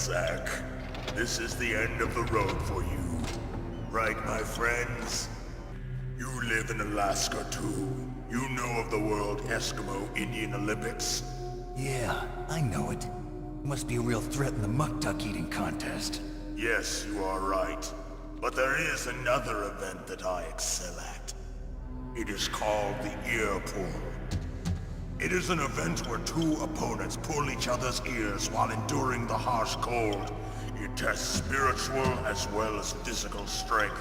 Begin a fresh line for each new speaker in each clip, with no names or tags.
Zack. This is the end of the road for you. Right, my friends? You live in Alaska too. You know of the World Eskimo Indian Olympics?
Yeah, I know it. Must be a real threat in the muck-duck eating contest.
Yes, you are right. But there is another event that I excel at. It is called the ear pull. It is an event where two opponents pull each other's ears while enduring the harsh cold. It tests spiritual as well as physical strength.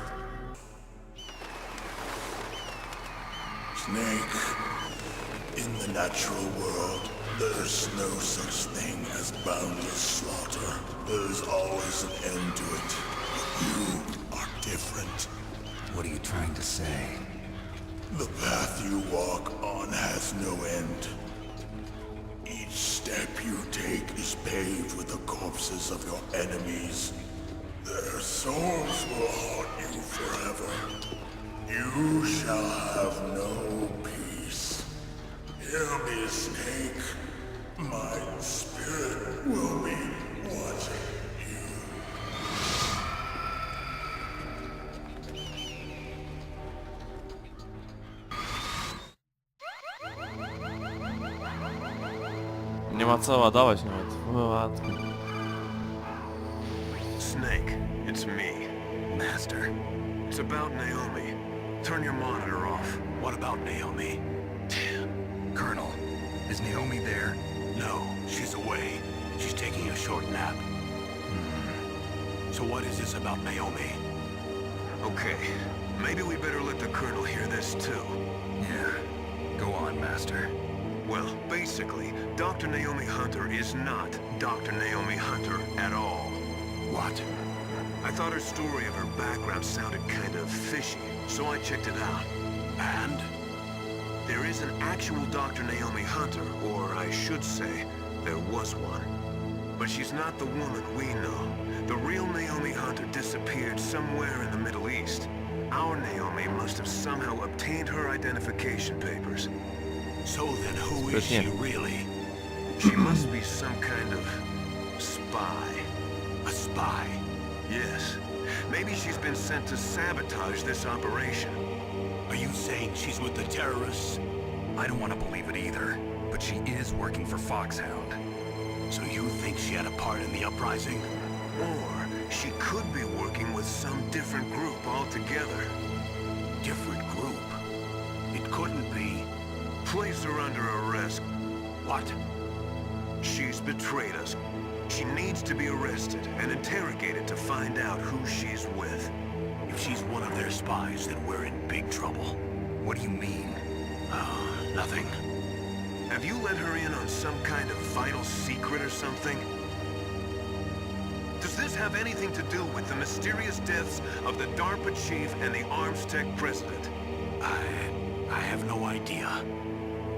Snake, in the natural world, there's no such thing as boundless slaughter. There's always an end to it. But you are different.
What are you trying to say?
The path you walk on has no end. Each step you take is paved with the corpses of your enemies. Their souls will haunt you forever. You shall have no peace. Hear me, Snake. My spirit will be watching you.
Nie ma co ładować nawet. O matko.
Snake, it's me.
Master.
It's about Naomi. Turn your monitor off.
What about Naomi? Colonel, is Naomi there? No, she's away. She's taking a short nap. So what is this about Naomi?
Okay, maybe we better let the Colonel hear this too.
Yeah, go on, Master.
Well, basically, Dr. Naomi Hunter is not Dr. Naomi Hunter at all.
What?
I thought her story of her background sounded kind of fishy, so I checked it out.
And?
There is an actual Dr. Naomi Hunter, or I should say, there was one. But she's not the woman we know. The real Naomi Hunter disappeared somewhere in the Middle East. Our Naomi must have somehow obtained her identification papers.
So then who is she really?
She must be some kind of spy.
A spy?
Yes. Maybe she's been sent to sabotage this operation.
Are you saying she's with the terrorists? I don't want to believe it either, but she is working for Foxhound. So you think she had a part in the uprising?
Or she could be working with some different group altogether.
Different group? It couldn't be.
Place her under arrest.
What?
She's betrayed us. She needs to be arrested and interrogated to find out who she's with.
If she's one of their spies, then we're in big trouble. What do you mean? Nothing.
Have you let her in on some kind of vital secret or something? Does this have anything to do with the mysterious deaths of the DARPA chief and the Arms Tech president?
I have no idea.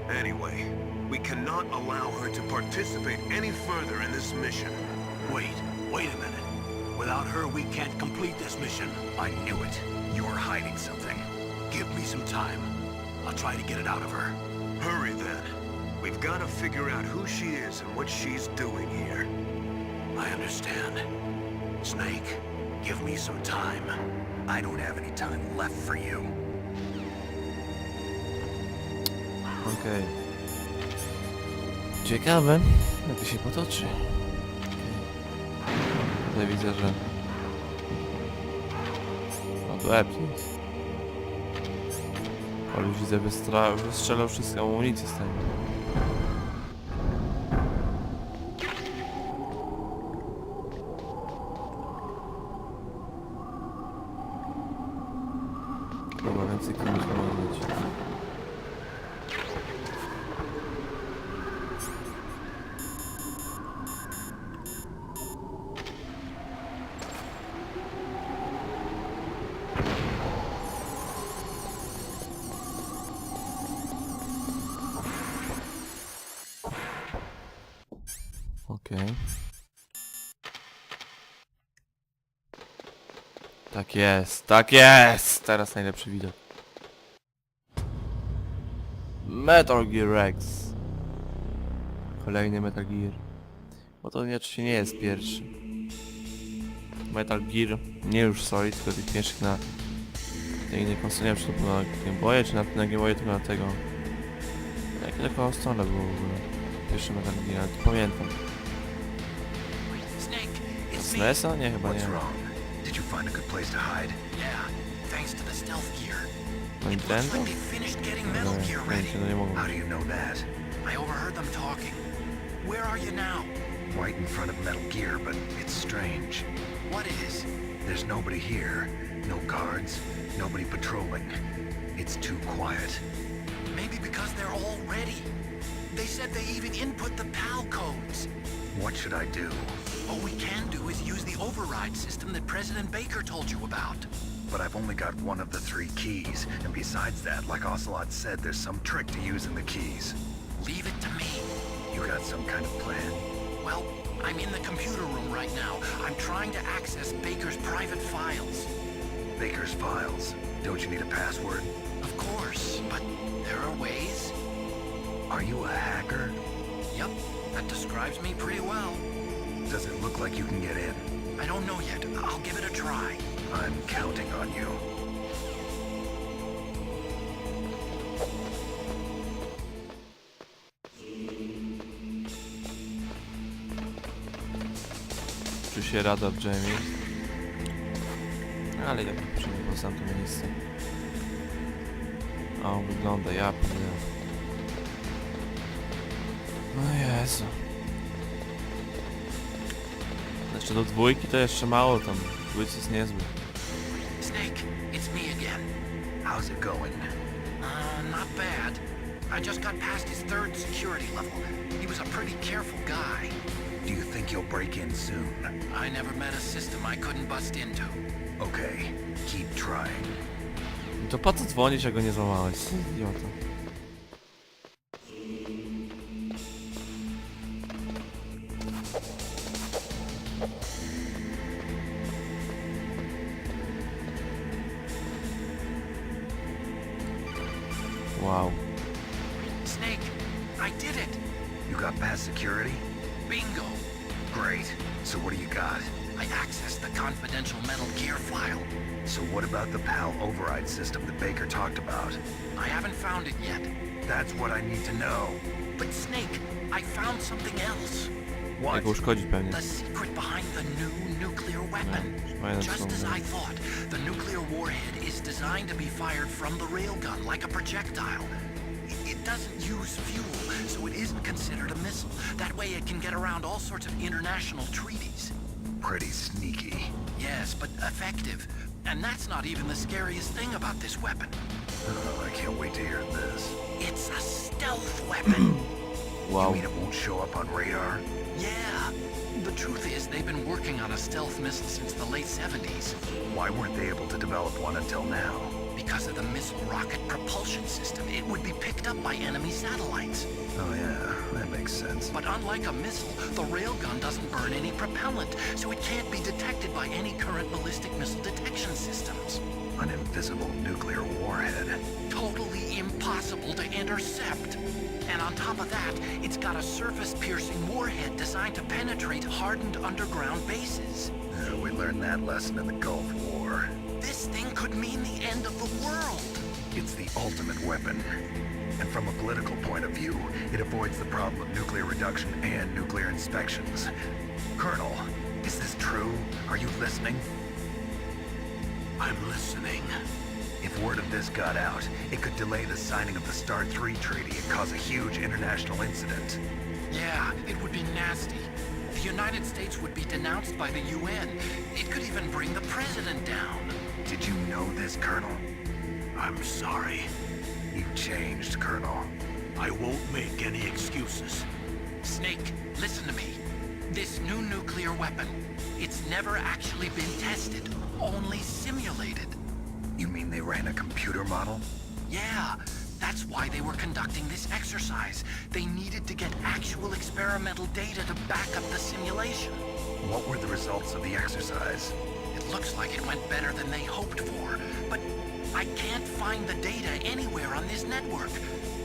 Anyway, we cannot allow her to participate any further in this mission.
Wait a minute. Without her, we can't complete this mission. I knew it. You are hiding something. Give me some time. I'll try to get it out of her.
Hurry then. We've got to figure out who she is and what she's doing here.
I understand. Snake, give me some time. I don't have any time left for you.
Okej. Ciekawe, jak to się potoczy. Tutaj widzę, że... No tu Epis. Ale już widzę, wystrzelał wszystką amunicję z tego. Chyba więcej kimś nie być. Okej. Tak jest, tak jest! Teraz najlepszy widok. Metal Gear X. Kolejny Metal Gear. Bo to oczywiście nie jest pierwszy. Metal Gear, nie już Solid, tylko tych pierwszych na tej innej konsoli, nie wiem, czy to było na Game Boye, czy na Game Boye, tylko na tego... Jakie tylko stronę było w ogóle? Pierwszy Metal Gear, ale pamiętam. Z NES-a? Nie, chyba nie.
Did you find a good place to hide? Yeah, thanks to the stealth gear.
No Nintendo?
They finished getting Metal Gear ready.
Nintendo nie mogło.
How do you know that? I overheard them talking. Where are you now? Right in front of Metal Gear, but it's strange. What is? There's nobody here. No guards. Nobody patrolling. It's too quiet. Maybe because they're all ready. They said they even input the PAL codes. What should I do? What we can do is use the override system that President Baker told you about. But I've only got one of the 3 keys, and besides that, like Ocelot said, there's some trick to using the keys. Leave it to me. You got some kind of plan? Well, I'm in the computer room right now. I'm trying to access Baker's private files. Baker's files? Don't you need a password? Of course, but there are ways. Are you a hacker? Yep, that describes me pretty well. Does it look like you can get in? I don't know yet. I'll give it a try. I'm counting on you.
Czy się rada w Jamie? Ale jak przynajmniej sam to miejsce. A on wygląda, ja pierdolę. No Jezu. Jeszcze do 2 to jeszcze mało, tam 2 jest niezły.
Snake, it's me again. How's it going? Not bad. I just got past his 3rd security level. He was a pretty careful guy. Do you think you'll break in soon? I never met a system I couldn't bust into. Okay, keep trying.
To po co dzwonić, jak go nie złamałeś? Idiota. Wow.
Snake, I did it! You got past security? Bingo! Great. So what do you got? I accessed the confidential Metal Gear file. So what about the PAL override system that Baker talked about? I haven't found it yet. That's what I need to know. But Snake, I found something else. What?
Jak go uszkodzić pewnie.
The secret behind the new nuclear weapon. Just as I thought, the nuclear warhead is designed to be fired from the railgun like a projectile. It doesn't use fuel, so it isn't considered a missile. That way it can get around all sorts of international treaties. Pretty sneaky. Yes, but effective. And that's not even the scariest thing about this weapon. Oh, I can't wait to hear this. It's a stealth weapon.
Wow.
You mean it won't show up on radar? Yeah. The truth is, they've been working on a stealth missile since the late 70s. Why weren't they able to develop one until now? Because of the missile rocket propulsion system. It would be picked up by enemy satellites. Oh yeah, that makes sense. But unlike a missile, the railgun doesn't burn any propellant, so it can't be detected by any current ballistic missile detection systems. An invisible nuclear warhead. Totally impossible to intercept. And on top of that, it's got a surface-piercing warhead designed to penetrate hardened underground bases. We learned that lesson in the Gulf War. This thing could mean the end of the world. It's the ultimate weapon. And from a political point of view, it avoids the problem of nuclear reduction and nuclear inspections. Colonel, is this true? Are you listening? I'm listening. If word of this got out, it could delay the signing of the STAR 3 treaty and cause a huge international incident. Yeah, it would be nasty. The United States would be denounced by the UN. It could even bring the president down. Did you know this, Colonel? I'm sorry. You've changed, Colonel. I won't make any excuses. Snake, listen to me. This new nuclear weapon, it's never actually been tested, only simulated. You mean they ran a computer model? Yeah, that's why they were conducting this exercise. They needed to get actual experimental data to back up the simulation. What were the results of the exercise? It looks like it went better than they hoped for, but I can't find the data anywhere on this network.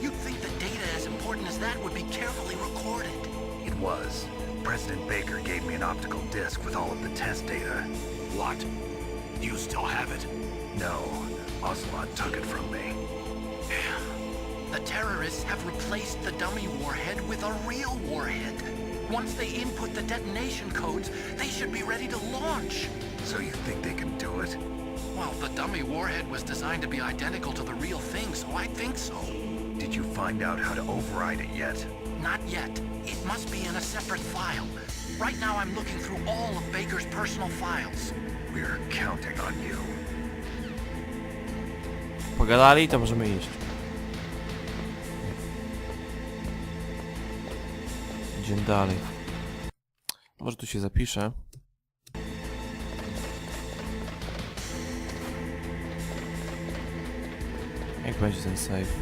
You'd think the data as important as that would be carefully recorded. It was. President Baker gave me an optical disc with all of the test data. What? You still have it? No. Ocelot took it from me. The terrorists have replaced the dummy warhead with a real warhead. Once they input the detonation codes, they should be ready to launch. So you think they can do it? Well, the dummy warhead was designed to be identical to the real thing, so I think so. Did you find out how to override it yet? Not yet. It must be in a separate file. Right now I'm looking through all of Baker's personal files. We're counting on you.
Pogadali, to możemy iść. Idziemy dalej. Może tu się zapiszę. Jak będzie ten save?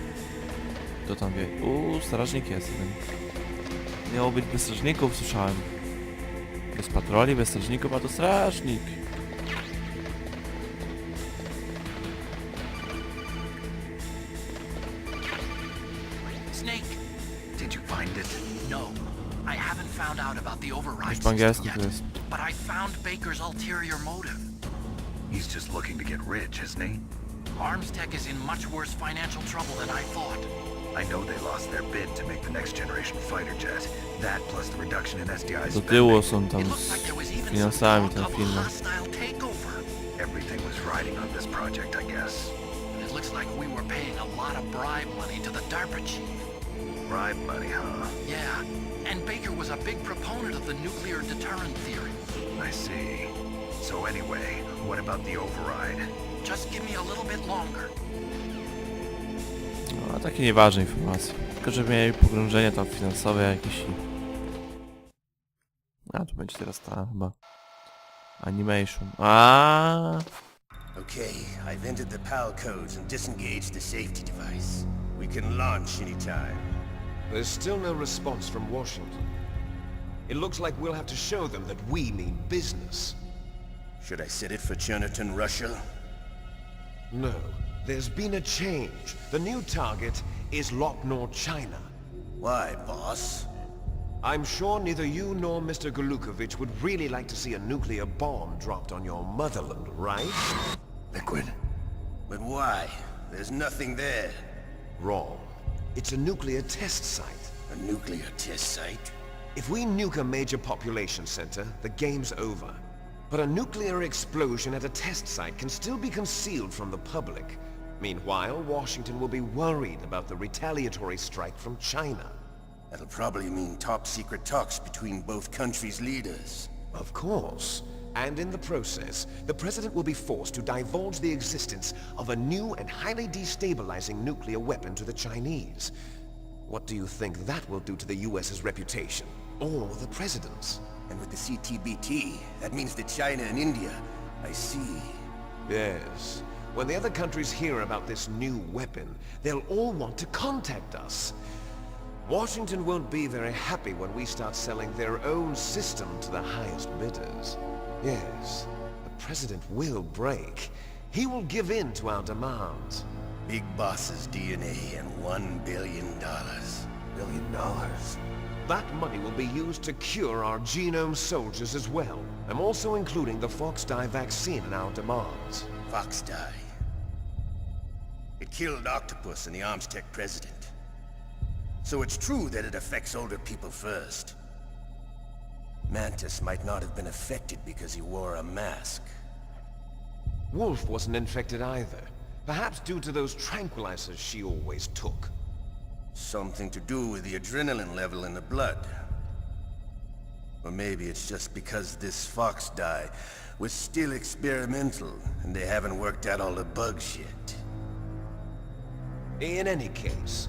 Kto tam wie? Strażnik jest jeden. Miało być bez strażników, słyszałem. Bez patroli, bez strażników, a to strażnik.
Snake, did you find it? No. I haven't found out about the override
Już po angielsku
system
to
yet,
jest.
but I found Baker's ulterior motive. He's just looking to get rich, isn't he? Armstech is in much worse financial trouble than I thought. I know they lost their bid to make the next generation fighter jet. That plus the reduction in SDI
Do tyłu
spending.
są tam
It looks
z
like there was even some
finansami
talk
ten
of a
film.
hostile takeover. Everything was riding on this project, I guess. And it looks like we were paying a lot of bribe money to the DARPA chief. Bribe money, huh? Yeah, and Baker was a big proponent of the nuclear deterrent theory. I see. So anyway, what about the override? Just give me a little bit longer.
No, takie nieważne informacje. Tylko, żeby mieli pogrążenie tam finansowe jakieś. A, tu będzie teraz ta chyba. Animation.
Okay, I've entered the PAL codes and disengaged the safety device. We can launch anytime.
There's still no response from Washington. It looks like we'll have to show them that we mean business.
Should I set it for Cherniton, Russia?
No, there's been a change. The new target is Locknor, China.
Why, boss?
I'm sure neither you nor Mr. Golukovich would really like to see a nuclear bomb dropped on your motherland, right?
Liquid. But why? There's nothing there.
Wrong. It's a nuclear test site.
A nuclear test site?
If we nuke a major population center, the game's over. But a nuclear explosion at a test site can still be concealed from the public. Meanwhile, Washington will be worried about the retaliatory strike from China.
That'll probably mean top-secret talks between both countries' leaders.
Of course. And in the process, the President will be forced to divulge the existence of a new and highly destabilizing nuclear weapon to the Chinese. What do you think that will do to the US's reputation? Or the President's?
And with the CTBT, that means that China and India... I see.
Yes. When the other countries hear about this new weapon, they'll all want to contact us. Washington won't be very happy when we start selling their own system to the highest bidders. Yes, the President will break. He will give in to our demands.
Big Boss's DNA and $1 billion. $1 billion?
That money will be used to cure our genome soldiers as well. I'm also including the Fox-Die vaccine in our demands.
Fox-Die. It killed Octopus and the Armstech president. So it's true that it affects older people first. Mantis might not have been affected because he wore a mask.
Wolf wasn't infected either. Perhaps due to those tranquilizers she always took.
Something to do with the adrenaline level in the blood. Or maybe it's just because this Fox-Die was still experimental and they haven't worked out all the bugs yet.
In any case,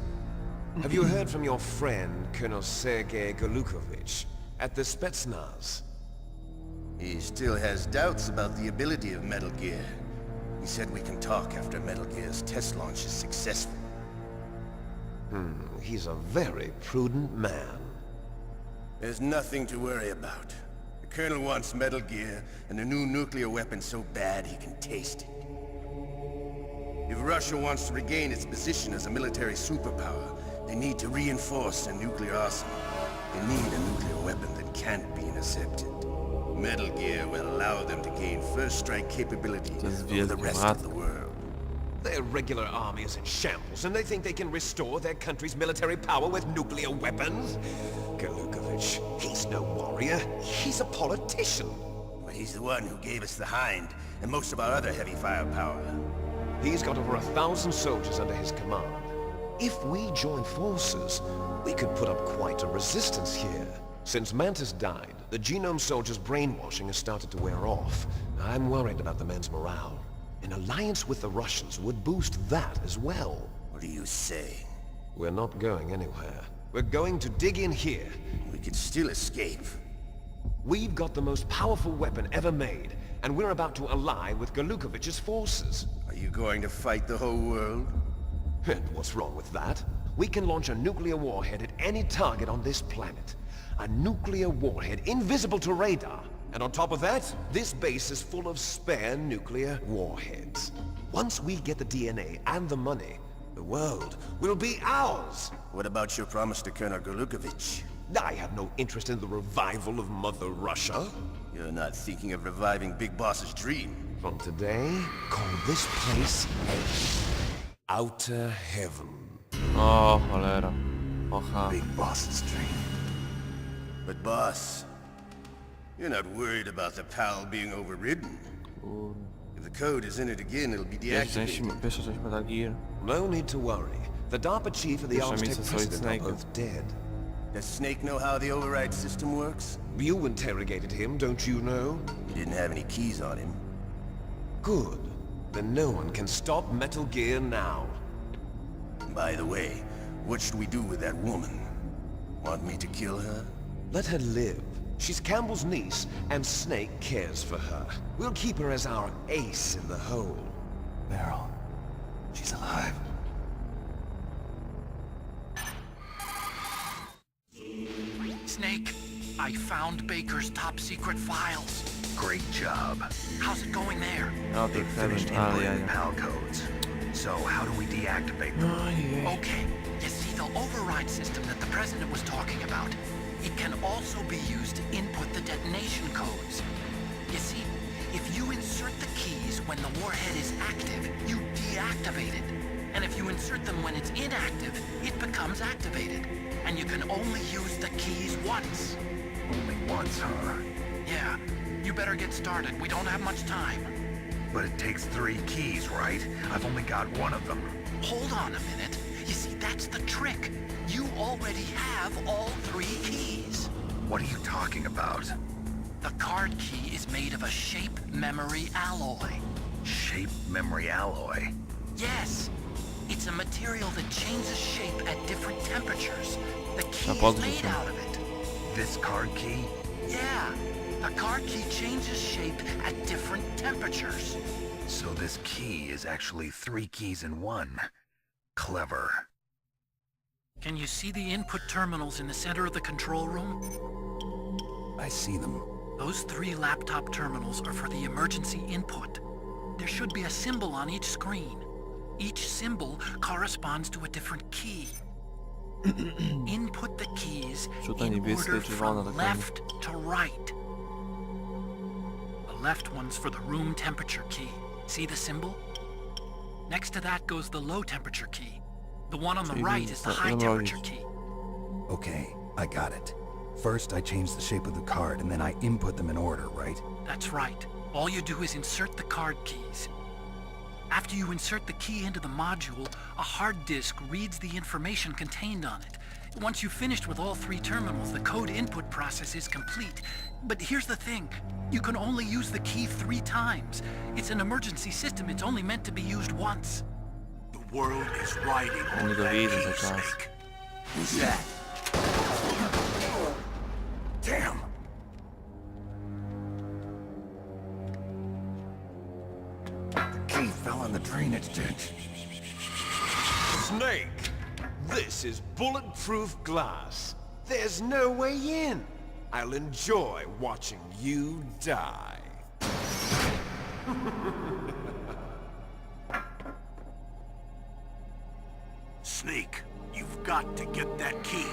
have you heard from your friend, Colonel Sergei Golukovich, at the Spetsnaz?
He still has doubts about the ability of Metal Gear. He said we can talk after Metal Gear's test launch is successful.
He's a very prudent man.
There's nothing to worry about. The Colonel wants Metal Gear and a new nuclear weapon so bad he can taste it. If Russia wants to regain its position as a military superpower, they need to reinforce their nuclear arsenal. They need a nuclear weapon that can't be intercepted. Metal Gear will allow them to gain first strike capability
To jest
over the
wielki
rest
mat.
of the world.
Their regular army is in shambles, and they think they can restore their country's military power with nuclear weapons? Galukovich, he's no warrior. He's a politician.
But he's the one who gave us the Hind and most of our other heavy firepower.
He's got over 1,000 soldiers under his command. If we join forces, we could put up quite a resistance here. Since Mantis died, the Genome Soldiers' brainwashing has started to wear off. I'm worried about the men's morale. An alliance with the Russians would boost that as well.
What are you saying?
We're not going anywhere. We're going to dig in here.
We can still escape.
We've got the most powerful weapon ever made, and we're about to ally with Galukovich's forces.
Are you going to fight the whole world?
And what's wrong with that? We can launch a nuclear warhead at any target on this planet. A nuclear warhead invisible to radar. And on top of that, this base is full of spare nuclear warheads. Once we get the DNA and the money, the world will be ours.
What about your promise to Colonel Galukovich?
I have no interest in the revival of Mother Russia.
You're not thinking of reviving Big Boss's dream.
From today, call this place Outer Heaven.
O, cholera. Oha.
Big Boss's dream. But boss, you're not worried about the PAL being overridden. If the code is in it again, it'll be deactivated.
Pierwsza część Metal Gear.
No need to worry. The DARPA chief and the
Pierwsza
Arms
miejsce
Tech
Solid
president are
Snake.
both dead.
Does Snake know how the override system works?
You interrogated him, don't you know?
You didn't have any keys on him.
Good. Then no one can stop Metal Gear now.
By the way, what should we do with that woman? Want me to kill her?
Let her live. She's Campbell's niece, and Snake cares for her. We'll keep her as our ace in the hole.
Meryl, she's alive.
Snake, I found Baker's top secret files.
Great job.
How's it going there?
No, to
Finished
Heaven. Ale
inputting
jaja.
PAL codes. So how do we deactivate them?
Ojej.
Okay, you see the override system that the president was talking about? It can also be used to input the detonation codes. You see, if you insert the keys when the warhead is active, you deactivate it. And if you insert them when it's inactive, it becomes activated. And you can only use the keys once.
Only once, huh?
Yeah, you better get started. We don't have much time.
But it takes 3 keys, right? I've only got one of them.
Hold on a minute. You see, that's the trick. You already have all 3 keys.
What are you talking about?
The card key is made of a shape memory alloy.
Shape memory alloy?
Yes. It's a material that changes shape at different temperatures. The key is
podrzuć
made
ją.
out of it.
This card key?
Yeah. The card key changes shape at different temperatures.
So this key is actually 3 keys in one. Clever.
Can you see the input terminals in the center of the control room?
I see them.
Those 3 laptop terminals are for the emergency input. There should be a symbol on each screen. Each symbol corresponds to a different key. Input the keys
Żółta,
in
niebieska i
order
czerwona,
from
tak
left to right. The left one's for the room temperature key. See the symbol? Next to that goes the low temperature key. The one on the
Czyli
right is the high
zamrozić.
temperature key.
Okay, I got it. First, I change the shape of the card, and then I input them in order, right?
That's right. All you do is insert the card keys. After you insert the key into the module, a hard disk reads the information contained on it. Once you've finished with all 3 terminals, the code input process is complete. But here's the thing. You can only use the key 3 times. It's an emergency system. It's only meant to be used once.
The world is riding on
Oni go
that
widzą
key,
cały czas.
Snake. Who's that? Damn!
The key fell in the drainage ditch.
Snake! This is bulletproof glass. There's no way in. I'll enjoy watching you die.
Snake, you've got to get that key.